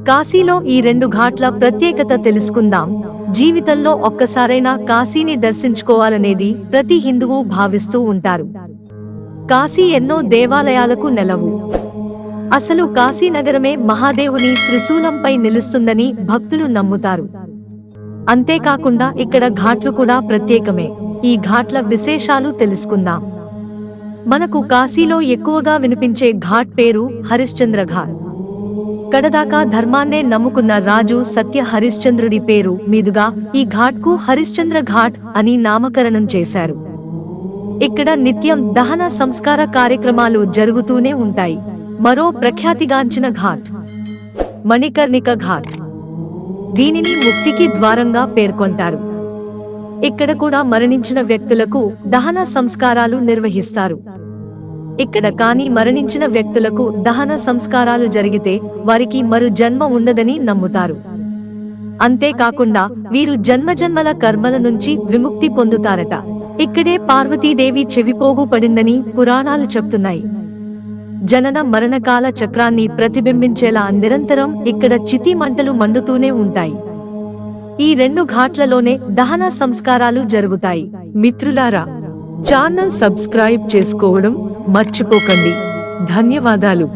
కాశీలో ఈ 2 ఘాట్ల ప్రత్యేకత తెలుసుకుందాం. జీవితంలో ఒక్కసారైనా కాశీని దర్శించుకోవాలనేది ప్రతి హిందువు భావిస్తూ ఉంటారు. కాశీ ఎన్నో దేవాలయాలకు నెలవు. అసలు కాశీ నగరమే మహాదేవుని త్రిశూలంపై నిలుస్తుందని భక్తులు నమ్ముతారు. అంతేకాకుండా ఇక్కడ ఘాట్లు కూడా ప్రత్యేకమే. ఈ ఘాట్ల విశేషాలు తెలుసుకుందాం. మనకు కాశీలో ఎక్కువగా వినిపించే ఘాట్ పేరు హరిశ్చంద్ర ఘాట్. కడదాకా ధర్మాన్నే నమ్ముకున్న రాజు సత్య హరిశ్చంద్రుడి పేరు మీదుగా ఈ ఘాట్కు హరిశ్చంద్ర ఘాట్ అని నామకరణం చేశారు. ఇక్కడ నిత్యం దహన సంస్కార కార్యక్రమాలు జరుగుతూనే ఉంటాయి. మరో ప్రఖ్యాతిగాంచిన ఘాట్ మణికర్ణిక ఘాట్. దీనిని ముక్తికి ద్వారంగా పేర్కొంటారు. ఇక్కడ కూడా మరణించిన వ్యక్తులకు దహన సంస్కారాలు నిర్వహిస్తారు. ఇక్కడ కానీ మరణించిన వ్యక్తులకు దహన సంస్కారాలు జరిగితే వారికి మరు జన్మ ఉండదని నమ్ముతారు. అంతేకాకుండా వీరు జన్మజన్మల కర్మల నుంచి విముక్తి పొందుతారట. ఇక్కడే పార్వతీదేవి చెవిపోగు పడిందని పురాణాలు చెప్తున్నాయి. జనన మరణకాల చక్రాన్ని ప్రతిబింబించేలా నిరంతరం ఇక్కడ చితి మంటలు మండుతూనే ఉంటాయి. ఈ 2 ఘాట్లలోనే దహన సంస్కారాలు జరుగుతాయి. మిత్రులారా, ఛానల్ సబ్స్క్రైబ్ చేసుకోవడం మర్చిపోకండి. ధన్యవాదాలు.